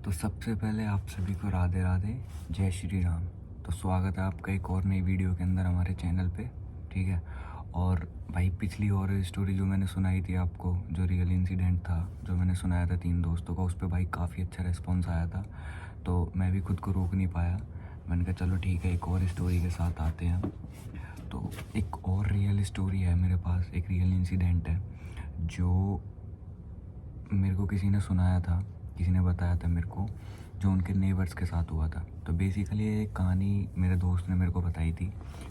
तो सबसे पहले आप सभी को राधे राधे, जय श्री राम। तो स्वागत है आपका एक और नई वीडियो के अंदर हमारे चैनल पे। ठीक है। और भाई पिछली और स्टोरी जो मैंने सुनाई थी आपको, जो रियल इंसिडेंट था जो मैंने सुनाया था 3 दोस्तों का, उस पर भाई काफ़ी अच्छा रिस्पॉन्स आया था। तो मैं भी खुद को रोक नहीं पाया। मैंने कहा चलो ठीक है, एक और स्टोरी के साथ आते हैं। तो एक और रियल स्टोरी है मेरे पास, एक रियल इंसिडेंट है जो मेरे को किसी ने सुनाया था, किसी ने बताया था मेरे को, जो उनके नेबर्स के साथ हुआ था। तो बेसिकली ये कहानी मेरे दोस्त ने मेरे को बताई थी।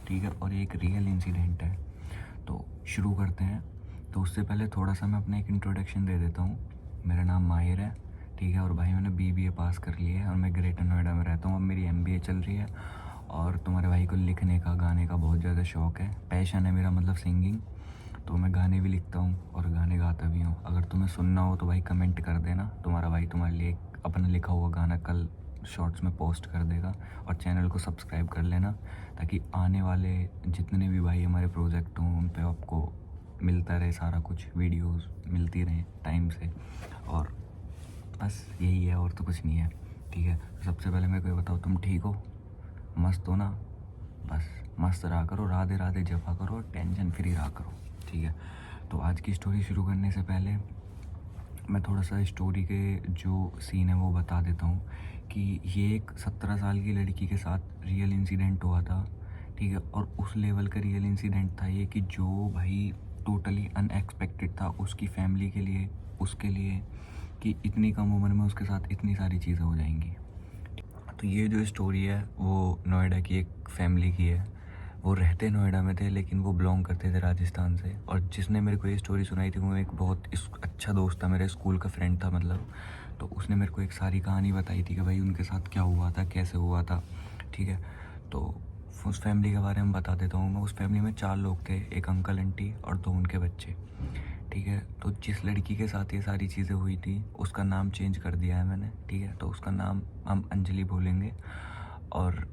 ठीक है। और एक रियल इंसिडेंट है। तो शुरू करते हैं। तो उससे पहले थोड़ा सा मैं अपना एक इंट्रोडक्शन दे देता हूँ। मेरा नाम माहिर है। ठीक है। और भाई मैंने BBA पास कर लिया है और मैं ग्रेटर नोएडा में रहता हूँ। अब मेरी MBA चल रही है। और तुम्हारे भाई को लिखने का, गाने का बहुत ज़्यादा शौक़ है, पैशन है मेरा, मतलब सिंगिंग। तो मैं गाने भी लिखता हूँ और गाने गाता भी हूँ। अगर तुम्हें सुनना हो तो भाई कमेंट कर देना, तुम्हारा भाई तुम्हारे लिए एक अपना लिखा हुआ गाना कल शॉर्ट्स में पोस्ट कर देगा। और चैनल को सब्सक्राइब कर लेना, ताकि आने वाले जितने भी भाई हमारे प्रोजेक्ट हों उन पे आपको मिलता रहे, सारा कुछ वीडियोस मिलती रहे टाइम से। और बस यही है, और तो कुछ नहीं है। ठीक है। तो सबसे पहले मेरे को ये बताओ, तुम ठीक हो, मस्त हो ना? बस मस्त रहा करो, राधे राधे जपा करो, टेंशन फ्री रहा करो। ठीक है। तो आज की स्टोरी शुरू करने से पहले मैं थोड़ा सा स्टोरी के जो सीन है वो बता देता हूँ कि ये एक 17 साल की लड़की के साथ रियल इंसिडेंट हुआ था। ठीक है। और उस लेवल का रियल इंसिडेंट था ये कि जो भाई टोटली अनएक्सपेक्टेड था उसकी फैमिली के लिए, उसके लिए, कि इतनी कम उम्र में उसके साथ इतनी सारी चीज़ें हो जाएंगी। तो ये जो स्टोरी है वो नोएडा की एक फैमिली की है। वो रहते नोएडा में थे लेकिन वो बिलोंग करते थे राजस्थान से। और जिसने मेरे को ये स्टोरी सुनाई थी वो एक बहुत अच्छा दोस्त था, मेरे स्कूल का फ्रेंड था मतलब। तो उसने मेरे को एक सारी कहानी बताई थी कि भाई उनके साथ क्या हुआ था, कैसे हुआ था। ठीक है। तो उस फैमिली के बारे में बता देता हूँ मैं। उस फैमिली में 4 लोग थे, एक अंकल आंटी और 2 उनके बच्चे। ठीक है। तो जिस लड़की के साथ ये सारी चीज़ें हुई थी उसका नाम चेंज कर दिया है मैंने। ठीक है। तो उसका नाम हम अंजलि बोलेंगे, और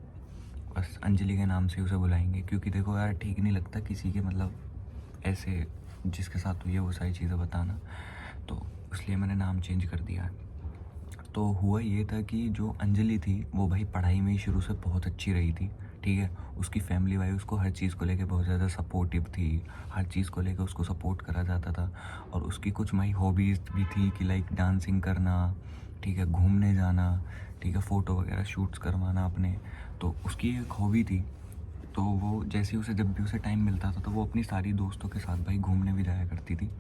बस अंजलि के नाम से उसे बुलाएंगे। क्योंकि देखो यार, ठीक नहीं लगता किसी के मतलब ऐसे जिसके साथ हुई है वो सारी चीज़ें बताना, तो इसलिए मैंने नाम चेंज कर दिया है। तो हुआ ये था कि जो अंजलि थी वो भाई पढ़ाई में ही शुरू से बहुत अच्छी रही थी। ठीक है। उसकी फैमिली भाई उसको हर चीज़ को लेके बहुत ज़्यादा सपोर्टिव थी, हर चीज़ को लेके उसको सपोर्ट करा जाता था। और उसकी कुछ माई हॉबीज़ भी थी कि लाइक डांसिंग करना, ठीक है, घूमने जाना, ठीक है, फ़ोटो वगैरह शूट्स करवाना अपने। तो उसकी एक हॉबी थी। तो वो जैसे ही उसे, जब भी उसे टाइम मिलता था तो वो अपनी सारी दोस्तों के साथ भाई घूमने भी जाया करती थी।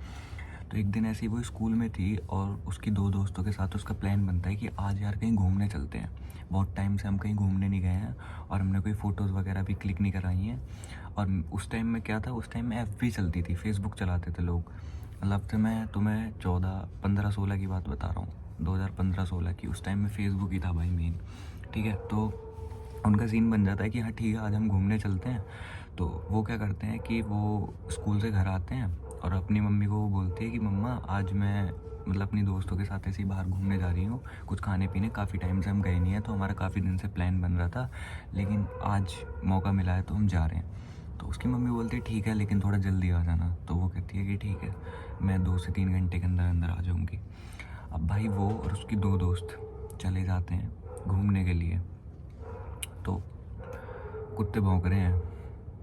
तो एक दिन ऐसे ही वो स्कूल में थी और उसकी 2 दोस्तों के साथ उसका प्लान बनता है कि आज यार कहीं घूमने चलते हैं, बहुत टाइम से हम कहीं घूमने नहीं गए हैं और हमने कोई फ़ोटोज़ वगैरह भी क्लिक नहीं कराई हैं। और उस टाइम में क्या था, उस टाइम में FB चलती थी, फेसबुक चलाते थे लोग। मतलब तो मैं तुम्हें 14, 15, 16 की बात बता रहा हूँ, 2015-16 की। उस टाइम में फेसबुक ही था भाई मेन। ठीक है। तो उनका सीन बन जाता है कि हाँ ठीक है, आज हम घूमने चलते हैं। तो वो क्या करते हैं कि वो स्कूल से घर आते हैं और अपनी मम्मी को वो बोलती है कि मम्मा आज मैं मतलब अपनी दोस्तों के साथ ऐसे ही बाहर घूमने जा रही हूँ, कुछ खाने पीने, काफ़ी टाइम से हम गए नहीं हैं, तो हमारा काफ़ी दिन से प्लान बन रहा था, लेकिन आज मौका मिला है तो हम जा रहे हैं। तो उसकी मम्मी बोलती है ठीक है, लेकिन थोड़ा जल्दी आ जाना। तो वो कहती है कि ठीक है, मैं 2 से 3 घंटे के अंदर अंदर आ जाऊँगी। अब भाई वो और उसकी 2 दोस्त चले जाते हैं घूमने के लिए। तो कुत्ते भौंक रहे हैं,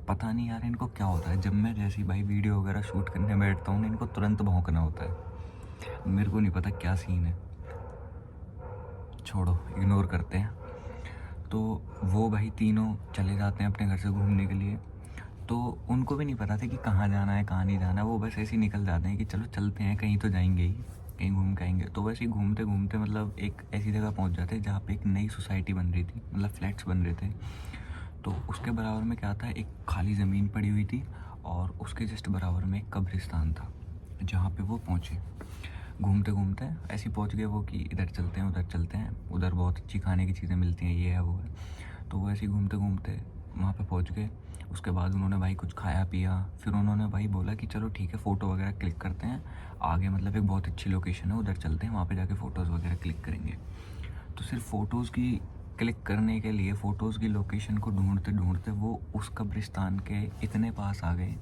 पता नहीं यार इनको क्या होता है, जब मैं जैसी भाई वीडियो वगैरह शूट करने बैठता हूँ ना, इनको तुरंत भौंकना होता है। मेरे को नहीं पता क्या सीन है, छोड़ो, इग्नोर करते हैं। तो वो भाई तीनों चले जाते हैं अपने घर से घूमने के लिए। तो उनको भी नहीं पता था कि कहाँ जाना है कहाँ नहीं जाना, वो बस ऐसे ही निकल जाते हैं कि चलो चलते हैं, कहीं तो जाएंगे ही, कहीं घूम के आएंगे। तो वैसे ही घूमते घूमते मतलब एक ऐसी जगह पहुँच जाते हैं जहाँ पे एक नई सोसाइटी बन रही थी, मतलब फ्लैट्स बन रहे थे। तो उसके बराबर में क्या था, एक खाली ज़मीन पड़ी हुई थी और उसके जस्ट बराबर में एक कब्रिस्तान था, जहाँ पे वो पहुँचे। घूमते घूमते ऐसे ही पहुँच गए वो कि इधर चलते हैं, उधर चलते हैं, उधर बहुत अच्छी खाने की चीज़ें मिलती हैं, ये है वो है। तो वो ऐसे ही घूमते घूमते वहाँ पे पहुँच गए। उसके बाद उन्होंने भाई कुछ खाया पिया, फिर उन्होंने भाई बोला कि चलो ठीक है, फ़ोटो वगैरह क्लिक करते हैं, आगे मतलब एक बहुत अच्छी लोकेशन है, उधर चलते हैं, वहाँ पे जाके फ़ोटोज़ वगैरह क्लिक करेंगे। तो सिर्फ फ़ोटोज़ की क्लिक करने के लिए, फ़ोटोज़ की लोकेशन को ढूंढते ढूंढते वो उस कब्रिस्तान के इतने पास आ गए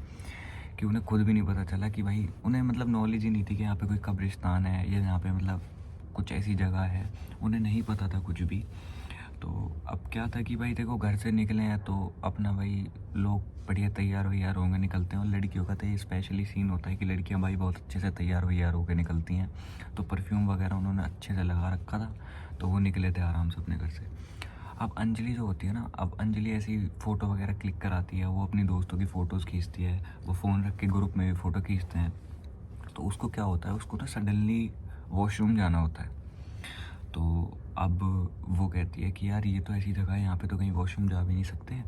कि उन्हें खुद भी नहीं पता चला कि भाई, उन्हें मतलब नॉलेज ही नहीं थी कि यहाँ पे कोई कब्रिस्तान है या यहाँ पे मतलब कुछ ऐसी जगह है, उन्हें नहीं पता था कुछ भी। तो अब क्या था कि भाई देखो घर से निकले हैं तो अपना भाई लोग बढ़िया तैयार वैयार होंगे निकलते हैं, और लड़कियों का तो ये स्पेशली सीन होता है कि लड़कियां भाई बहुत अच्छे से तैयार वैयार होकर निकलती हैं। तो परफ्यूम वगैरह उन्होंने अच्छे से लगा रखा था, तो वो निकले थे आराम से अपने घर से। अब अंजलि जो होती है ना, अब अंजलि ऐसी फ़ोटो वगैरह क्लिक कराती है, वो अपनी दोस्तों की फ़ोटोज़ खींचती है, वो फ़ोन रख के ग्रुप में भी फ़ोटो खींचते हैं। तो उसको क्या होता है, उसको ना सडनली वॉशरूम जाना होता है। तो अब वो कहती है कि यार ये तो ऐसी जगह है, यहाँ पे तो कहीं वॉशरूम जा भी नहीं सकते।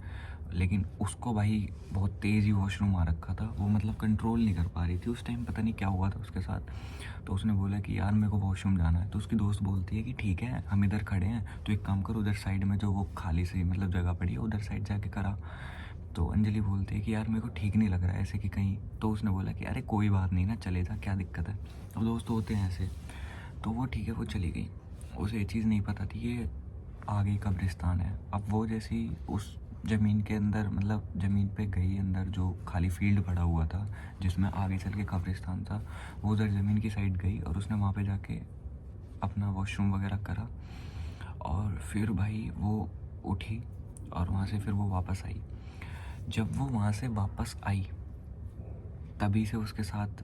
लेकिन उसको भाई बहुत तेज़ ही वॉशरूम आ रखा था, वो मतलब कंट्रोल नहीं कर पा रही थी उस टाइम, पता नहीं क्या हुआ था उसके साथ। तो उसने बोला कि यार मेरे को वॉशरूम जाना है। तो उसकी दोस्त बोलती है कि ठीक है हम इधर खड़े हैं, तो एक काम करो उधर साइड में जो वो खाली सी मतलब जगह पड़ी है उधर साइड जाके करा। तो अंजलि बोलती है कि यार मेरे को ठीक नहीं लग रहा है ऐसे कि कहीं। तो उसने बोला कि अरे कोई बात नहीं ना, चले जा, क्या दिक्कत है। अब दोस्त होते हैं ऐसे। तो वो ठीक है, वो चली गई। उसे ये चीज़ नहीं पता थी ये आगे कब्रिस्तान है। अब वो जैसी उस ज़मीन के अंदर मतलब ज़मीन पे गई अंदर, जो खाली फील्ड पड़ा हुआ था जिसमें आगे चल के कब्रिस्तान था, वो उधर ज़मीन की साइड गई और उसने वहाँ पे जाके अपना वॉशरूम वगैरह करा। और फिर भाई वो उठी और वहाँ से फिर वो वापस आई। जब वो वहाँ से वापस आई तभी से उसके साथ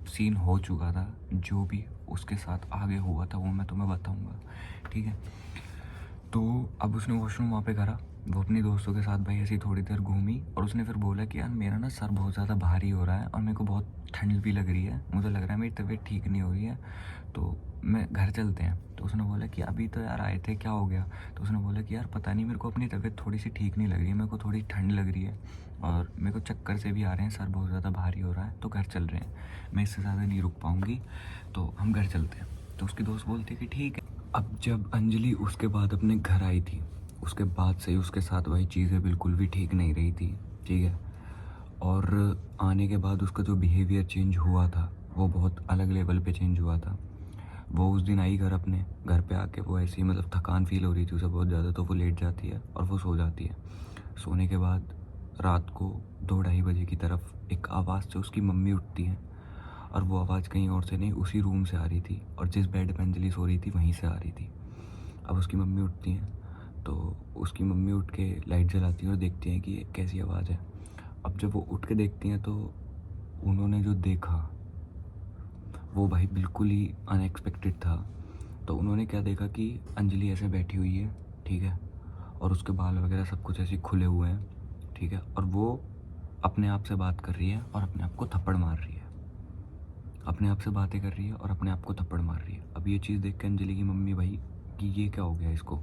सीन हो चुका था। जो भी उसके साथ आगे हुआ था वो मैं तुम्हें बताऊंगा, ठीक है। तो अब उसने वॉशरूम वहाँ पे करा, वो अपनी दोस्तों के साथ भाई ऐसी थोड़ी देर घूमी और उसने फिर बोला कि यार मेरा ना सर बहुत ज़्यादा भारी हो रहा है और मेरे को बहुत ठंड भी लग रही है, मुझे लग रहा है मेरी तबीयत ठीक नहीं हो रही है, तो मैं घर चलते हैं। तो उसने बोला कि अभी तो यार आए थे, क्या हो गया। तो उसने बोला कि यार पता नहीं मेरे को अपनी तबीयत थोड़ी सी ठीक नहीं लग रही है, मेरे को थोड़ी ठंड लग रही है और मेरे को चक्कर से भी आ रहे हैं, सर बहुत ज़्यादा भारी हो रहा है, तो घर चल रहे हैं, मैं इससे ज़्यादा नहीं रुक पाऊँगी, तो हम घर चलते हैं। तो उसकी दोस्त बोलती है कि ठीक है। अब जब अंजलि उसके बाद अपने घर आई थी, उसके बाद से ही उसके साथ वही चीज़ें बिल्कुल भी ठीक नहीं रही थी, ठीक है। और आने के बाद उसका जो बिहेवियर चेंज हुआ था वो बहुत अलग लेवल पे चेंज हुआ था। वो उस दिन आई घर, अपने घर पे आके वो ऐसी मतलब थकान फील हो रही थी उसे बहुत ज़्यादा, तो वो लेट जाती है और वो सो जाती है। सोने के बाद रात को 2-2:30 बजे की तरफ एक आवाज़ से उसकी मम्मी उठती है, और वो आवाज़ कहीं और से नहीं उसी रूम से आ रही थी, और जिस बेड पे अंजलि सो रही थी वहीं से आ रही थी। अब उसकी मम्मी उठती हैं, तो उसकी मम्मी उठ के लाइट जलाती हैं और देखती हैं कि ये कैसी आवाज़ है। अब जब वो उठ के देखती हैं तो उन्होंने जो देखा वो भाई बिल्कुल ही अनएक्सपेक्टेड था। तो उन्होंने क्या देखा कि अंजलि ऐसे बैठी हुई है, ठीक है, और उसके बाल वगैरह सब कुछ ऐसे खुले हुए हैं, ठीक है, और वो अपने आप से बात कर रही है और अपने आप को थप्पड़ मार रही है, अपने आप से बातें कर रही है और अपने आप को थप्पड़ मार रही है। अब ये चीज़ देख के अंजलि की मम्मी भाई कि ये क्या हो गया इसको।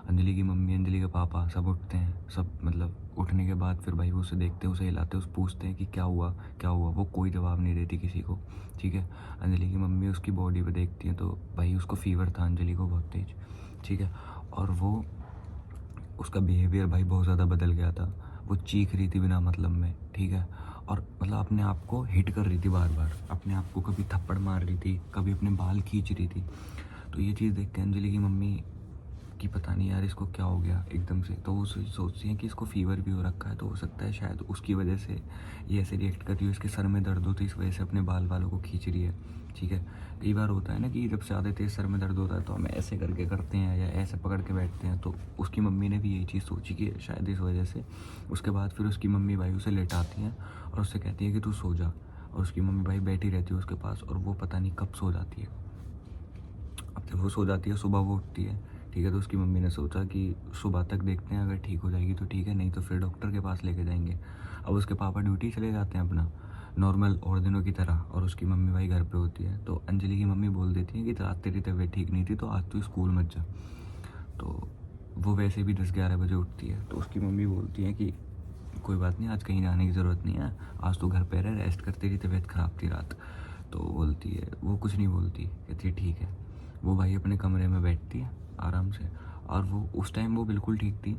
अंजलि की मम्मी, अंजलि के पापा सब उठते हैं, सब मतलब उठने के बाद फिर भाई वो उसे देखते हैं, उसे हिलाते हैं, उसे पूछते हैं कि क्या हुआ क्या हुआ। वो कोई जवाब नहीं देती किसी को, ठीक है। अंजलि की मम्मी उसकी बॉडी पे देखती हैं तो भाई उसको फीवर था अंजलि को बहुत तेज, ठीक है। और वो उसका बिहेवियर भाई बहुत ज़्यादा बदल गया था। वो चीख रही थी बिना मतलब में, ठीक है, और मतलब अपने आप को हिट कर रही थी बार बार, अपने आप को कभी थप्पड़ मार रही थी, कभी अपने बाल खींच रही थी। तो ये चीज़ देख के अंजलि की मम्मी कि पता नहीं यार इसको क्या हो गया एकदम से। तो वो सोचती हैं कि इसको फीवर भी हो रखा है, तो हो सकता है शायद उसकी वजह से ये ऐसे रिएक्ट कर रही हो, इसके सर में दर्द हो तो इस वजह से अपने बाल वालों को खींच रही है, ठीक है। कई बार होता है ना कि जब ज़्यादा तेज़ सर में दर्द होता है तो हम ऐसे करके करते हैं या ऐसे पकड़ के बैठते हैं, तो उसकी मम्मी ने भी यही चीज़ सोची कि शायद इस वजह से। उसके बाद फिर उसकी मम्मी भाई उसे लेटाती हैं और उससे कहती है कि तू सो जा, और उसकी मम्मी भाई बैठी रहती है उसके पास, और वो पता नहीं कब सो जाती है। अब जब वो सो जाती है सुबह वो उठती है, ठीक है, तो उसकी मम्मी ने सोचा कि सुबह तक देखते हैं, अगर ठीक हो जाएगी तो ठीक है, नहीं तो फिर डॉक्टर के पास लेके जाएंगे। अब उसके पापा ड्यूटी चले जाते हैं अपना नॉर्मल और दिनों की तरह, और उसकी मम्मी भाई घर पे होती है। तो अंजलि की मम्मी बोल देती है कि रात तेरी तबीयत ठीक नहीं थी तो आज तू स्कूल मत जा। तो वो वैसे भी 10-11 बजे उठती है, तो उसकी मम्मी बोलती है कि कोई बात नहीं, आज कहीं जाने की ज़रूरत नहीं है, आज तो घर पे रह, रेस्ट कर, तेरी तबीयत ख़राब थी रात। तो बोलती है, वो कुछ नहीं बोलती, कहती है ठीक है। वो भाई अपने कमरे में बैठती है आराम से, और वो उस टाइम वो बिल्कुल ठीक थी,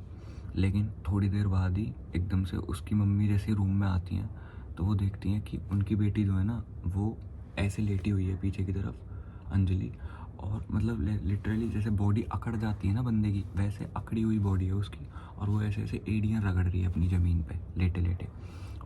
लेकिन थोड़ी देर बाद ही एकदम से उसकी मम्मी जैसे रूम में आती हैं तो वो देखती हैं कि उनकी बेटी जो है ना वो ऐसे लेटी हुई है पीछे की तरफ, अंजलि, और मतलब लिटरली जैसे बॉडी अकड़ जाती है ना बंदे की, वैसे अकड़ी हुई बॉडी है उसकी, और वो ऐसे ऐसे एड़ियाँ रगड़ रही है अपनी ज़मीन पे लेटे लेटे।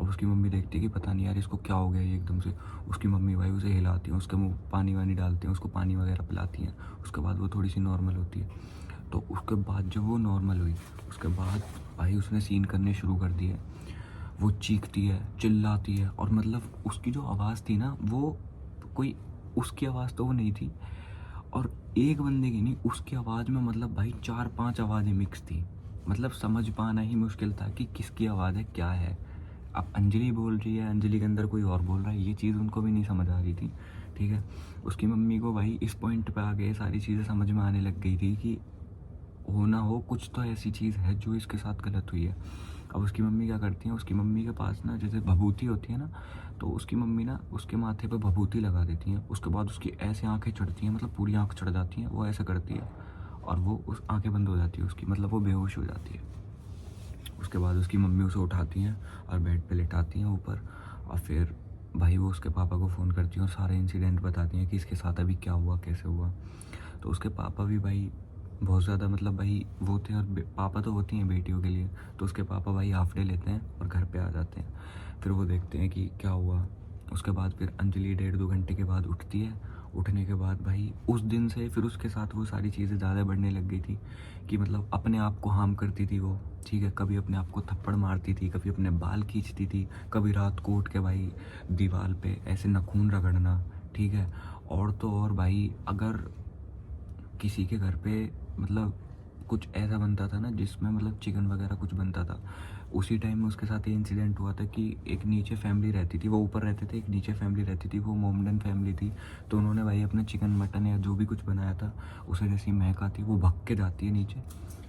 अब उसकी मम्मी देखती है कि पता नहीं यार इसको क्या हो गया ये एकदम से। उसकी मम्मी भाई उसे हिलाती हैं, उसके मुँह पानी वानी डालती हैं, उसको पानी वगैरह पिलाती हैं। उसके बाद वो थोड़ी सी नॉर्मल होती है। तो उसके बाद जब वो नॉर्मल हुई, उसके बाद भाई उसने सीन करने शुरू कर दिए। वो चीखती है, चिल्लाती है, और मतलब उसकी जो आवाज़ थी ना, वो कोई उसकी आवाज़ तो वो नहीं थी, और एक बंदे की नहीं, उसकी आवाज़ में मतलब भाई 4-5 आवाज़ें मिक्स थी। मतलब समझ पाना ही मुश्किल था कि किसकी आवाज़ है, क्या है। अब अंजलि बोल रही है, अंजलि के अंदर कोई और बोल रहा है, ये चीज़ उनको भी नहीं समझ आ रही थी। ठीक है, उसकी मम्मी को भाई इस पॉइंट पे आ गए, सारी चीज़ें समझ में आने लग गई थी कि हो ना हो कुछ तो ऐसी चीज़ है जो इसके साथ गलत हुई है। अब उसकी मम्मी क्या करती हैं, उसकी मम्मी के पास ना जैसे भभूति होती है ना, तो उसकी मम्मी ना उसके माथे पे भभूति लगा देती हैं। उसके बाद उसकी ऐसे आंखें चढ़ती हैं, मतलब पूरी आंख चढ़ जाती हैं, वो ऐसे करती है, और वो उस आंखें बंद हो जाती है उसकी, मतलब वो बेहोश हो जाती है। उसके बाद उसकी मम्मी उसे उठाती हैं और बेड पे लेटाती हैं ऊपर, और फिर भाई वो उसके पापा को फ़ोन करती हैं और सारे इंसिडेंट बताती हैं कि इसके साथ अभी क्या हुआ, कैसे हुआ। तो उसके पापा भी भाई बहुत ज़्यादा मतलब भाई वो थे, और पापा तो होती हैं बेटियों के लिए, तो उसके पापा भाई हाफ डे लेते हैं और घर पे आ जाते हैं। फिर वो देखते हैं कि क्या हुआ। उसके बाद फिर अंजलि 1.5-2 घंटे के बाद उठती है। उठने के बाद भाई उस दिन से फिर उसके साथ वो सारी चीज़ें ज़्यादा बढ़ने लग गई थी, कि मतलब अपने आप को हार्म करती थी वो। ठीक है, कभी अपने आप को थप्पड़ मारती थी, कभी अपने बाल खींचती थी, कभी रात को उठ के भाई दीवार पे ऐसे नाखून रगड़ना। ठीक है, और तो और भाई अगर किसी के घर पे मतलब कुछ ऐसा बनता था ना जिसमें मतलब चिकन वगैरह कुछ बनता था, उसी टाइम में उसके साथ ये इंसिडेंट हुआ था कि एक नीचे फैमिली रहती थी, वो ऊपर रहते थे, एक नीचे फैमिली रहती थी, वो मोमडन फैमिली थी। तो उन्होंने भाई अपना चिकन मटन या जो भी कुछ बनाया था, उसे जैसी महक आती है, वो भग के जाती है नीचे,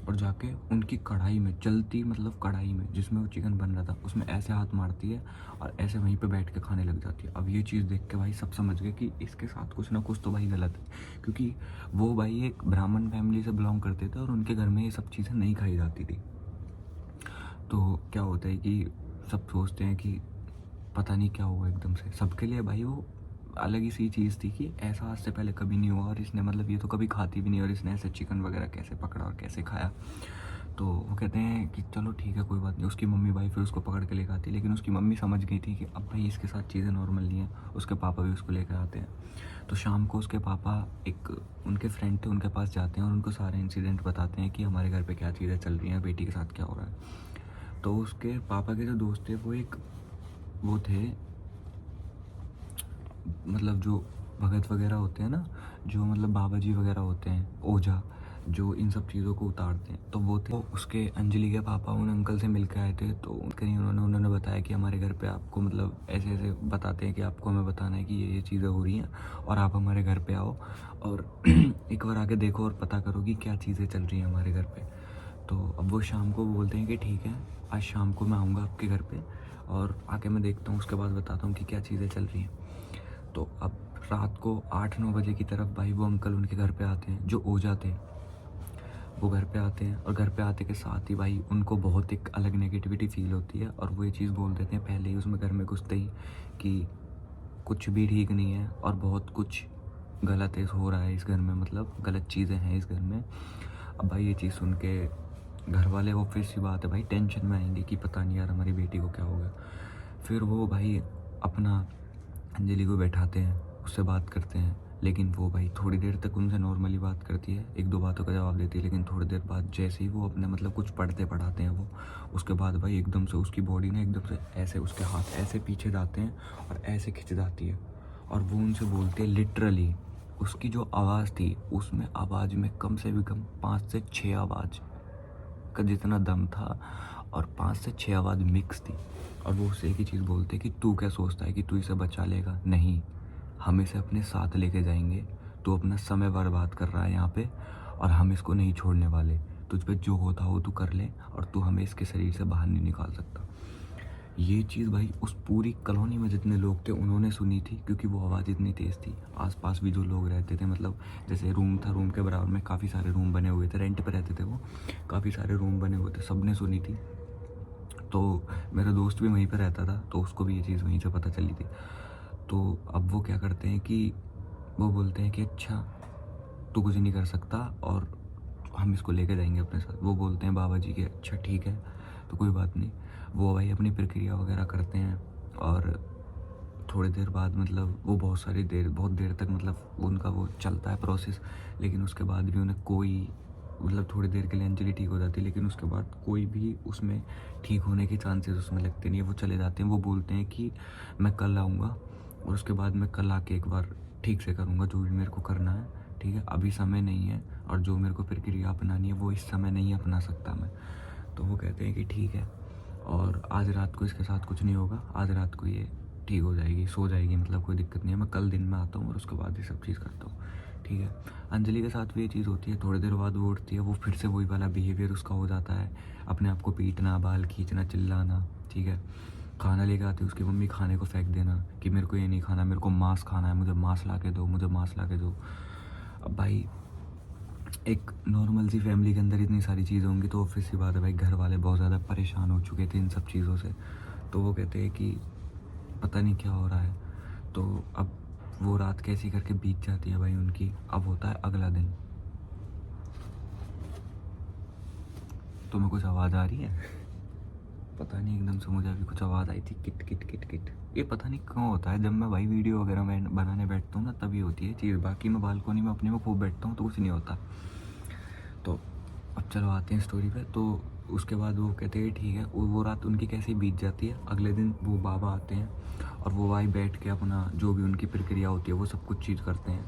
और जाके उनकी कढ़ाई में, चलती मतलब कढ़ाई में जिसमें वो चिकन बन रहा था, उसमें ऐसे हाथ मारती है और ऐसे वहीं पे बैठ के खाने लग जाती है। अब ये चीज़ देख के भाई सब समझ गए कि इसके साथ कुछ ना कुछ तो भाई गलत है, क्योंकि वो भाई एक ब्राह्मण फैमिली से बिलोंग करते थे और उनके घर में ये सब चीज़ें नहीं खाई जाती थी। तो क्या होता है कि सब सोचते हैं कि पता नहीं क्या हुआ एकदम से। सबके लिए भाई वो अलग ही सी चीज़ थी कि ऐसा आज से पहले कभी नहीं हुआ, और इसने मतलब ये तो कभी खाती भी नहीं, और इसने ऐसे चिकन वगैरह कैसे पकड़ा और कैसे खाया। तो वो कहते हैं कि चलो ठीक है कोई बात नहीं। उसकी मम्मी भाई फिर उसको पकड़ के लेकर आती है, लेकिन उसकी मम्मी समझ गई थी कि अब भाई इसके साथ चीज़ें नॉर्मल नहीं है। उसके पापा भी उसको लेकर आते हैं। तो शाम को उसके पापा एक उनके फ्रेंड थे, उनके पास जाते हैं और उनको सारे इंसिडेंट बताते हैं कि हमारे घर पे क्या चीज़ें चल रही हैं, बेटी के साथ क्या हो रहा है। तो उसके पापा के जो दोस्त थे वो एक वो थे, मतलब जो भगत वगैरह होते हैं ना, जो मतलब बाबा जी वगैरह होते हैं, ओझा, जो इन सब चीज़ों को उतारते हैं, तो वो थे। तो उसके अंजलि के पापा उन अंकल से मिल के आए थे, तो कहीं उन्होंने बताया कि हमारे घर पे आपको मतलब ऐसे ऐसे बताते हैं कि आपको हमें बताना है कि ये चीज़ें हो रही हैं, और आप हमारे घर पे आओ और एक बार आके देखो और पता करो कि क्या चीज़ें चल रही हैं हमारे घर पे। तो अब वो शाम को बोलते हैं कि ठीक है, आज शाम को मैं आऊँगा आपके घर पे और आके मैं देखता हूँ, उसके बाद बताता हूँ कि क्या चीज़ें चल रही हैं। तो अब रात को 8-9 बजे की तरफ भाई वो अंकल उनके घर पे आते हैं, जो ओझा थे, वो घर पे आते हैं, और घर पे आते के साथ ही भाई उनको बहुत एक अलग नेगेटिविटी फील होती है, और वो ये चीज़ बोल देते हैं पहले ही उसमें घर में घुसते ही कि कुछ भी ठीक नहीं है और बहुत कुछ गलत है हो रहा है इस घर में, मतलब गलत चीज़ें हैं इस घर में। अब भाई ये चीज़ सुन के घर वाले ऑब्वियस सी बात है भाई टेंशन में आएंगे कि पता नहीं यार हमारी बेटी को क्या हो गया। फिर वो भाई अपना अंजलि को बैठाते हैं, उससे बात करते हैं, लेकिन वो भाई थोड़ी देर तक उनसे नॉर्मली बात करती है, 1-2 बातों का जवाब देती है, लेकिन थोड़ी देर बाद जैसे ही वो अपने मतलब कुछ पढ़ते पढ़ाते हैं वो, उसके बाद भाई एकदम से उसकी बॉडी ना एकदम से ऐसे, उसके हाथ ऐसे पीछे जाते हैं और ऐसे खिंच जाती है, और वो उनसे बोलते हैं लिटरली। उसकी जो आवाज़ थी उसमें आवाज़ में कम से भी कम 5 से 6 आवाज़ का जितना दम था, और 5 से 6 आवाज़ मिक्स थी। और वो उससे एक ही चीज़ बोलते कि तू क्या सोचता है कि तू इसे बचा लेगा? नहीं, हम इसे अपने साथ लेके जाएंगे। तू अपना समय बर्बाद कर रहा है यहाँ पे, और हम इसको नहीं छोड़ने वाले। तुझ पे जो होता हो तू कर ले, और तू हमें इसके शरीर से बाहर नहीं निकाल सकता। ये चीज़ भाई उस पूरी कॉलोनी में जितने लोग थे उन्होंने सुनी थी, क्योंकि वो आवाज़ इतनी तेज़ थी। आसपास भी जो लोग रहते थे, मतलब जैसे रूम था, रूम के बराबर में काफ़ी सारे रूम बने हुए थे, रेंट पे रहते थे वो, काफ़ी सारे रूम बने हुए थे, सब ने सुनी थी। तो मेरा दोस्त भी वहीं पे रहता था, तो उसको भी ये चीज़ वहीं से पता चली थी। तो अब वो क्या करते हैं कि वो बोलते हैं कि अच्छा तू कुछ नहीं कर सकता और हम इसको लेके जाएंगे अपने साथ। वो बोलते हैं बाबा जी के अच्छा ठीक है। तो कोई बात नहीं, वो भाई अपनी प्रक्रिया वगैरह करते हैं और थोड़ी देर बाद मतलब वो बहुत देर तक मतलब उनका वो चलता है प्रोसेस, लेकिन उसके बाद भी उन्हें कोई मतलब थोड़ी देर के लिए अंजलि ठीक हो जाती है, लेकिन उसके बाद कोई भी उसमें ठीक होने के चांसेस उसमें लगते नहीं है। वो चले जाते हैं, वो बोलते हैं कि मैं कल आऊँगा और उसके बाद मैं कल आके एक बार ठीक से करूँगा जो भी मेरे को करना है, ठीक है, अभी समय नहीं है और जो मेरे को प्रक्रिया अपनानी है वो इस समय नहीं अपना सकता मैं। तो वो कहते हैं कि ठीक है, और आज रात को इसके साथ कुछ नहीं होगा, आज रात को ये ठीक हो जाएगी, सो जाएगी, मतलब कोई दिक्कत नहीं है, मैं कल दिन में आता हूँ और उसके बाद ये सब चीज़ करता हूँ, ठीक है। अंजलि के साथ भी ये चीज़ होती है, थोड़ी देर बाद वो उठती है, वो फिर से वही वाला बिहेवियर उसका हो जाता है, अपने आप को पीटना, बाल खींचना, चिल्लाना, ठीक है। खाना लेके आती है उसकी मम्मी, खाने को फेंक देना कि मेरे को ये नहीं खाना, मेरे को मांस खाना है, मुझे मांस ला के दो, मुझे मांस ला के दो। अब भाई एक नॉर्मल सी फैमिली के अंदर इतनी सारी चीज़ें होंगी तो ऑब्वियस सी बात है भाई, घर वाले बहुत ज़्यादा परेशान हो चुके थे इन सब चीज़ों से। तो वो कहते हैं कि पता नहीं क्या हो रहा है। तो अब वो रात कैसी करके बीत जाती है भाई उनकी। अब होता है अगला दिन। तुम्हें कुछ आवाज़ आ रही है? पता नहीं, एकदम से मुझे अभी कुछ आवाज़ आई थी, किट किट किट किट। ये पता नहीं क्यों होता है, जब मैं भाई वीडियो वगैरह में बनाने बैठता हूँ ना तभी होती है चीज़, बाकी मैं बालकोनी में अपने में खूब बैठता हूँ तो कुछ नहीं होता। तो अब चलो आते हैं स्टोरी पे। तो उसके बाद वो कहते हैं ठीक है, वो रात उनकी कैसे बीत जाती है। अगले दिन वो बाबा आते हैं और वो भाई बैठ के अपना जो भी उनकी प्रक्रिया होती है वो सब कुछ चीज़ करते हैं,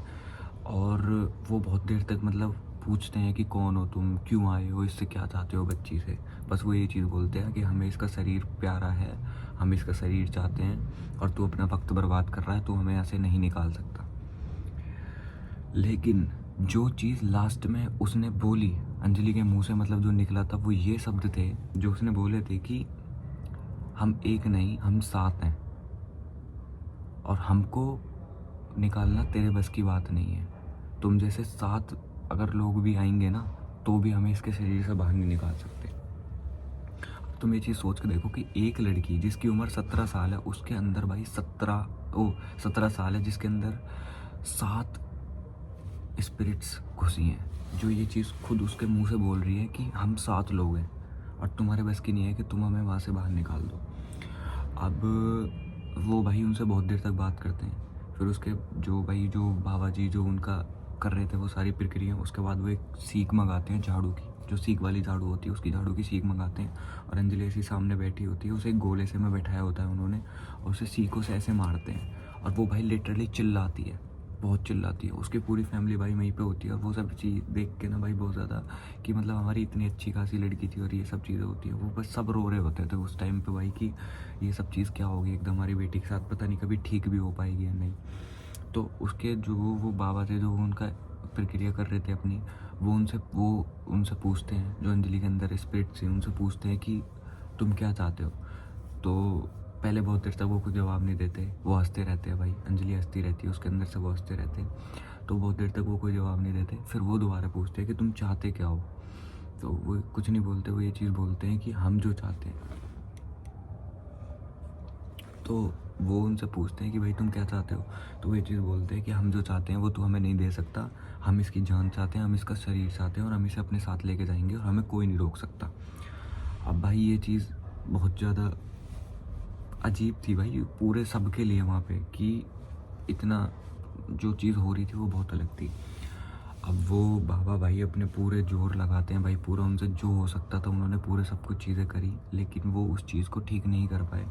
और वो बहुत देर तक मतलब पूछते हैं कि कौन हो तुम, क्यों आए हो, इससे क्या चाहते हो बच्ची से। बस वो ये चीज़ बोलते हैं कि हमें इसका शरीर प्यारा है, हम इसका शरीर चाहते हैं और तू अपना वक्त बर्बाद कर रहा है, तो हमें ऐसे नहीं निकाल सकता। लेकिन जो चीज़ लास्ट में उसने बोली अंजलि के मुंह से, मतलब जो निकला था, वो ये शब्द थे जो उसने बोले थे कि हम एक नहीं, हम सात हैं और हमको निकालना तेरे बस की बात नहीं है। तुम जैसे सात अगर लोग भी आएंगे ना तो भी हमें इसके शरीर से बाहर नहीं निकाल सकते। तुम ये चीज़ सोच के देखो कि एक लड़की जिसकी उम्र 17 साल है, उसके अंदर भाई 17 साल है, जिसके अंदर 7 स्पिरिट्स घुसी हैं, जो ये चीज़ खुद उसके मुंह से बोल रही है कि हम 7 लोग हैं और तुम्हारे बस की नहीं है कि तुम हमें वहाँ से बाहर निकाल दो। अब वो भाई उनसे बहुत देर तक बात करते हैं, फिर उसके जो बाबा जी जो उनका कर रहे थे वो सारी प्रक्रिया, उसके बाद वो एक सीख मंगाते हैं झाड़ू की, जो सीख वाली झाड़ू होती है उसकी झाड़ू की सीख मंगाते हैं, और अंजलि ऐसी सामने बैठी होती है, उसे एक गोले से में बैठाया होता है उन्होंने, और उसे सीखों से ऐसे मारते हैं और वो भाई लिटरली चिल्लाती है, बहुत चिल्लाती है। उसकी पूरी फैमिली भाई वहीं पे होती है और वो सब चीज़ देख के ना भाई बहुत ज़्यादा कि मतलब हमारी इतनी अच्छी खासी लड़की थी और ये सब चीज़ें होती है, वो बस सब रो रहे होते थे उस टाइम पे भाई कि ये सब चीज़ क्या होगी एकदम हमारी बेटी के साथ, पता नहीं कभी ठीक भी हो पाएगी या नहीं। तो उसके जो वो बाबा थे जो उनका प्रक्रिया कर रहे थे अपनी, वो उनसे पूछते हैं, जो अंजलि के अंदर स्पिरिट से, उनसे पूछते हैं कि तुम क्या चाहते हो। तो पहले बहुत देर तक वो कुछ जवाब नहीं देते, वो हंसते रहते हैं भाई, अंजलि हंसती रहती है, उसके अंदर से वो हंसते रहते हैं। तो बहुत देर तक वो कोई जवाब नहीं देते, फिर वो दोबारा पूछते हैं कि तुम चाहते क्या हो। तो वो कुछ नहीं बोलते, वो ये चीज़ बोलते हैं कि हम जो चाहते हैं। तो वो उनसे पूछते हैं कि भाई तुम क्या चाहते हो। तो वो ये चीज़ बोलते हैं कि हम जो चाहते हैं वो तू हमें नहीं दे सकता, हम इसकी जान चाहते हैं, हम इसका शरीर चाहते हैं और हम इसे अपने साथ लेके जाएंगे और हमें कोई नहीं रोक सकता। अब भाई ये चीज़ बहुत ज़्यादा अजीब थी भाई पूरे सबके लिए वहाँ पे, कि इतना जो चीज़ हो रही थी वो बहुत अलग थी। अब वो बाबा भाई अपने पूरे जोर लगाते हैं भाई, पूरा उनसे जो हो सकता था उन्होंने पूरे सब कुछ चीज़ें करी, लेकिन वो उस चीज़ को ठीक नहीं कर पाए।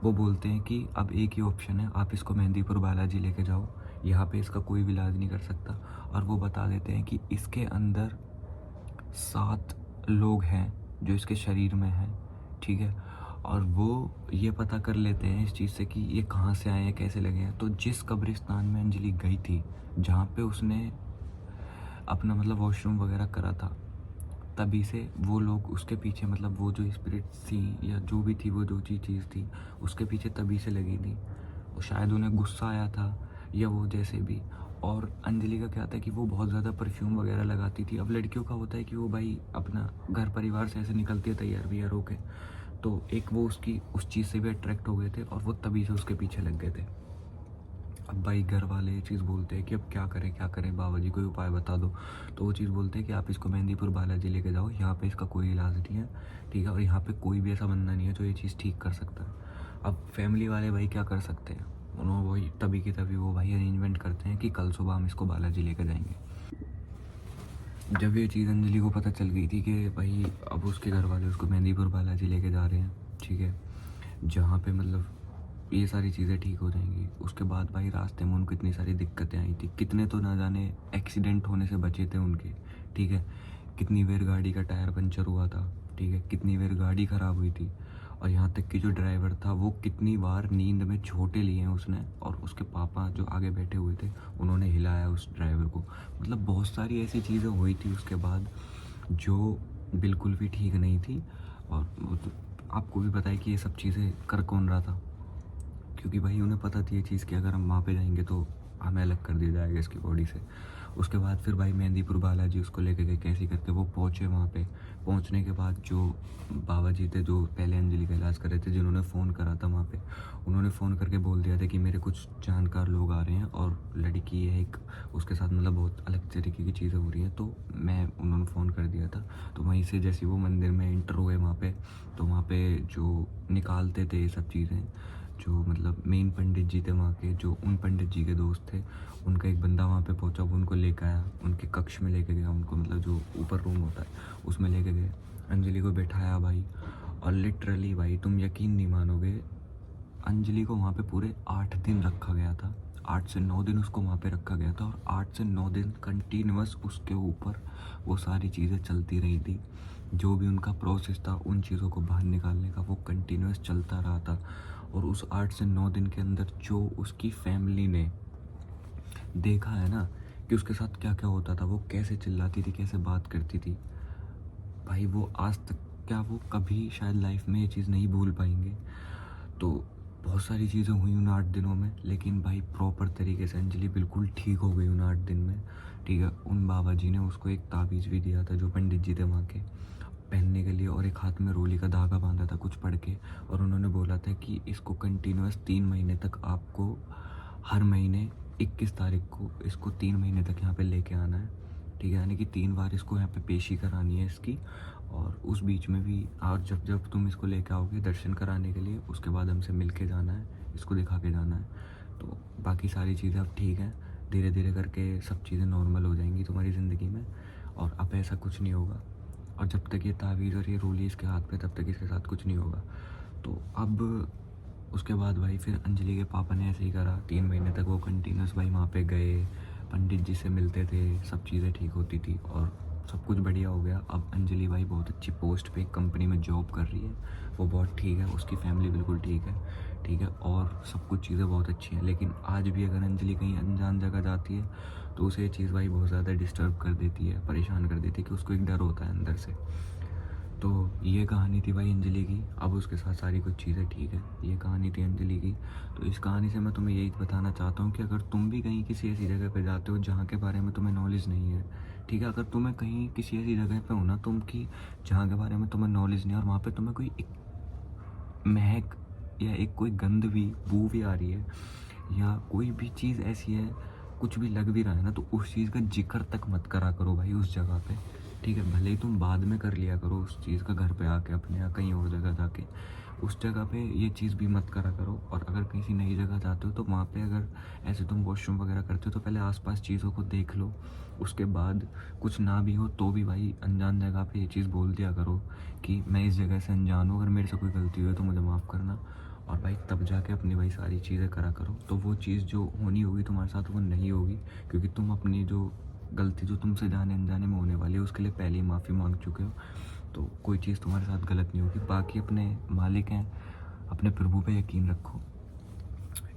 वो बोलते हैं कि अब एक ही ऑप्शन है, आप इसको मेहंदीपुर बालाजी लेके जाओ, यहाँ पे इसका कोई भी इलाज नहीं कर सकता। और वो बता देते हैं कि इसके अंदर 7 लोग हैं जो इसके शरीर में हैं, ठीक है। और वो ये पता कर लेते हैं इस चीज़ से कि ये कहाँ से आए हैं, कैसे लगे हैं। तो जिस कब्रिस्तान में अंजलि गई थी, जहाँ पे उसने अपना मतलब वॉशरूम वगैरह करा था, तभी से वो लोग उसके पीछे, मतलब वो जो स्पिरिट थी या जो भी थी, वो जो चीज़ थी उसके पीछे तभी से लगी थी। वो शायद उन्हें गुस्सा आया था या वो जैसे भी। और अंजलि का क्या था कि वो बहुत ज़्यादा परफ्यूम वगैरह लगाती थी। अब लड़कियों का होता है कि वो भाई अपना घर परिवार से ऐसे निकलती है तैयार वैयार होके, तो एक वो उसकी उस चीज़ से भी अट्रैक्ट हो गए थे और वो तभी से उसके पीछे लग गए थे। अब भाई घर वाले ये चीज़ बोलते हैं कि अब क्या करें बाबा जी, कोई उपाय बता दो। तो वो चीज़ बोलते हैं कि आप इसको मेहंदीपुर बालाजी लेके जाओ, यहाँ पे इसका कोई इलाज नहीं है, ठीक है, और यहाँ पे कोई भी ऐसा बंदा नहीं है जो ये चीज़ ठीक कर सकता है। अब फैमिली वाले भाई क्या कर सकते हैं, उन्होंने वही तभी की तभी वो भाई अरेंजमेंट करते हैं कि कल सुबह हम इसको बालाजी लेके जाएंगे। जब ये चीज़ अंजलि को पता चल गई थी कि भाई अब उसके घर वाले उसको मेहंदीपुर बालाजी लेके जा रहे हैं, ठीक है, जहाँ पे मतलब ये सारी चीज़ें ठीक हो जाएंगी, उसके बाद भाई रास्ते में उनको इतनी सारी दिक्कतें आई थी, कितने तो ना जाने एक्सीडेंट होने से बचे थे उनके, ठीक है, कितनी बार गाड़ी का टायर पंचर हुआ था, ठीक है, कितनी बार गाड़ी ख़राब हुई थी, और यहाँ तक कि जो ड्राइवर था वो कितनी बार नींद में छोटे लिए हैं उसने, और उसके पापा जो आगे बैठे हुए थे उन्होंने हिलाया उस ड्राइवर को। मतलब बहुत सारी ऐसी चीज़ें हुई थी उसके बाद जो बिल्कुल भी ठीक नहीं थी। और वो तो आपको भी पता है कि ये सब चीज़ें कर कौन रहा था, क्योंकि भाई उन्हें पता थी ये चीज़ कि अगर हम वहाँ पे जाएंगे तो हमें अलग कर दिया जाएगा इसकी बॉडी से। उसके बाद फिर भाई मेहंदीपुर बालाजी उसको लेके गए, कैसे करके वो पहुँचे वहाँ पे। पहुँचने के बाद जो बाबा जी थे जो पहले अंजलि का इलाज कर रहे थे, जिन्होंने फ़ोन करा था वहाँ पे, उन्होंने फ़ोन करके बोल दिया था कि मेरे कुछ जानकार लोग आ रहे हैं और लड़की है एक, उसके साथ मतलब बहुत अलग तरीके की चीज़ें हो रही हैं, तो मैं उन्होंने फ़ोन कर दिया था। तो वहीं से जैसे वो मंदिर में इंटर हुए वहाँ पे, तो वहाँ पे जो निकालते थे ये सब चीज़ें, जो मतलब मेन पंडित जी थे वहाँ के, जो उन पंडित जी के दोस्त थे, उनका एक बंदा वहाँ पे पहुँचा, वो उनको लेकर आया, उनके कक्ष में लेके गया उनको, मतलब जो ऊपर रूम होता है उसमें लेके गए, अंजलि को बैठाया भाई। और लिटरली भाई तुम यकीन नहीं मानोगे, अंजलि को वहाँ पे पूरे 8 दिन रखा गया था, 8 से 9 दिन उसको वहाँ पे रखा गया था, और 8 से 9 दिन कंटिन्यूअस उसके ऊपर वो सारी चीज़ें चलती रही थी। जो भी उनका प्रोसेस था उन चीज़ों को बाहर निकालने का वो कंटिन्यूअस चलता रहा था। और उस 8 से 9 दिन के अंदर जो उसकी फैमिली ने देखा है ना कि उसके साथ क्या क्या होता था, वो कैसे चिल्लाती थी, कैसे बात करती थी, भाई वो आज तक क्या वो कभी शायद लाइफ में ये चीज़ नहीं भूल पाएंगे। तो बहुत सारी चीज़ें हुई उन 8 दिनों में, लेकिन भाई प्रॉपर तरीके से अंजलि बिल्कुल ठीक हो गई उन 8 दिन में, ठीक है। उन बाबा जी ने उसको एक ताबीज़ भी दिया था जो पंडित जी थे वहाँ के, पहनने के लिए, और एक हाथ में रोली का धागा बांधा था कुछ पढ़ के, और उन्होंने बोला था कि इसको कंटिन्यूअस 3 महीने तक आपको हर महीने 21 तारीख को इसको 3 महीने तक यहाँ पे लेके आना है, ठीक है, यानी कि 3 बार इसको यहाँ पे पेशी करानी है इसकी। और उस बीच में भी और जब जब तुम इसको लेके आओगे दर्शन कराने के लिए, उसके बाद हमसे मिल के जाना है, इसको दिखा के जाना है। तो बाकी सारी चीज़ें अब ठीक हैं, धीरे धीरे करके सब चीज़ें नॉर्मल हो जाएंगी तुम्हारी ज़िंदगी में, और अब ऐसा कुछ नहीं होगा। और जब तक ये तावीज़ और ये रोली इसके हाथ पे, तब तक इसके साथ कुछ नहीं होगा। तो अब उसके बाद भाई फिर अंजलि के पापा ने ऐसे ही करा, 3 महीने तक वो कंटिन्यूस भाई वहाँ पे गए, पंडित जी से मिलते थे, सब चीज़ें ठीक होती थी और सब कुछ बढ़िया हो गया। अब अंजलि भाई बहुत अच्छी पोस्ट पे एक कंपनी में जॉब कर रही है, वो बहुत ठीक है, उसकी फैमिली बिल्कुल ठीक है, ठीक है, और सब कुछ चीज़ें बहुत अच्छी हैं। लेकिन आज भी अगर अंजलि कहीं अनजान जगह जाती है तो उसे ये चीज़ भाई बहुत ज़्यादा डिस्टर्ब कर देती है, परेशान कर देती है, कि उसको एक डर होता है अंदर से। तो ये कहानी थी भाई अंजलि की। अब उसके साथ सारी कुछ चीज़ें ठीक है, ये कहानी थी अंजलि की। तो इस कहानी से मैं तुम्हें यही बताना चाहता हूँ कि अगर तुम भी कहीं किसी ऐसी जगह पे जाते हो जहाँ के बारे में तुम्हें नॉलेज नहीं है, ठीक है, अगर तुम्हें कहीं किसी ऐसी जगह पे हो ना तुम, कि जहाँ के बारे में तुम्हें नॉलेज नहीं है, और वहाँ पर तुम्हें कोई एक महक या एक कोई गंध भी, बू भी आ रही है, या कोई भी चीज़ ऐसी है, कुछ भी लग भी रहा है ना, तो उस चीज़ का जिक्र तक मत करा करो भाई उस जगह पे, ठीक है। भले ही तुम बाद में कर लिया करो उस चीज़ का घर पे आके अपने, या कहीं और जगह जाके, उस जगह पे ये चीज़ भी मत करा करो। और अगर किसी नई जगह जाते हो तो वहाँ पे अगर ऐसे तुम वॉशरूम वगैरह करते हो तो पहले आसपास चीज़ों को देख लो, उसके बाद कुछ ना भी हो तो भी भाई अनजान जगह पे ये चीज़ बोल दिया करो कि मैं इस जगह से अनजान हूँ, अगर मेरे से कोई गलती हुई तो मुझे माफ़ करना। और भाई तब जाके अपनी भाई सारी चीज़ें करा करो, तो वो चीज़ जो होनी होगी तुम्हारे साथ वो नहीं होगी, क्योंकि तुम अपनी जो गलती जो तुमसे जाने अनजाने में होने वाली है उसके लिए पहले ही माफ़ी मांग चुके हो, तो कोई चीज़ तुम्हारे साथ गलत नहीं होगी। बाकी अपने मालिक हैं, अपने प्रभु पे यकीन रखो,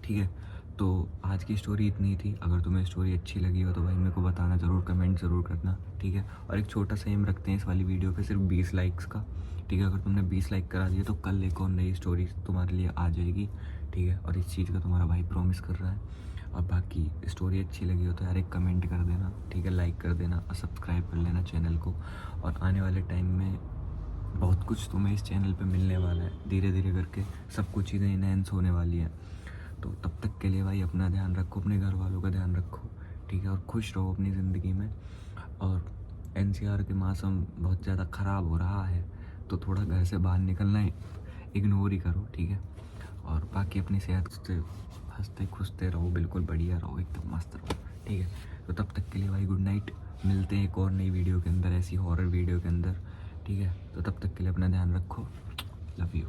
ठीक है। तो आज की स्टोरी इतनी थी। अगर तुम्हें स्टोरी अच्छी लगी हो तो भाई मेरे को बताना ज़रूर, कमेंट ज़रूर करना, ठीक है। और एक छोटा सा एम रखते हैं इस वाली वीडियो पे, सिर्फ 20 लाइक्स का, ठीक है। अगर तुमने 20 लाइक करा दिए तो कल एक और नई स्टोरी तुम्हारे लिए आ जाएगी, ठीक है। और इस चीज़ का तुम्हारा भाई प्रॉमिस कर रहा है। और बाकी स्टोरी अच्छी लगी हो तो यार एक कमेंट कर देना, ठीक है, लाइक कर देना और सब्सक्राइब कर लेना चैनल को। और आने वाले टाइम में बहुत कुछ तुम्हें इस चैनल पे मिलने वाला है, धीरे धीरे करके सब कुछ चीज़ें इनहेंस होने वाली है। तो तब तक के लिए भाई अपना ध्यान रखो, अपने घर वालों का ध्यान रखो, ठीक है, और खुश रहो अपनी ज़िंदगी में। और एनसीआर के मौसम बहुत ज़्यादा ख़राब हो रहा है, तो थोड़ा घर से बाहर निकलना इग्नोर ही करो, ठीक है। और बाकी अपनी सेहत से हंसते खुशते रहो, बिल्कुल बढ़िया रहो, एकदम मस्त रहो, ठीक है। तो तब तक के लिए भाई गुड नाइट, मिलते हैं एक और नई वीडियो के अंदर, ऐसी हॉरर वीडियो के अंदर, ठीक है। तो तब तक के लिए अपना ध्यान रखो, लव यू।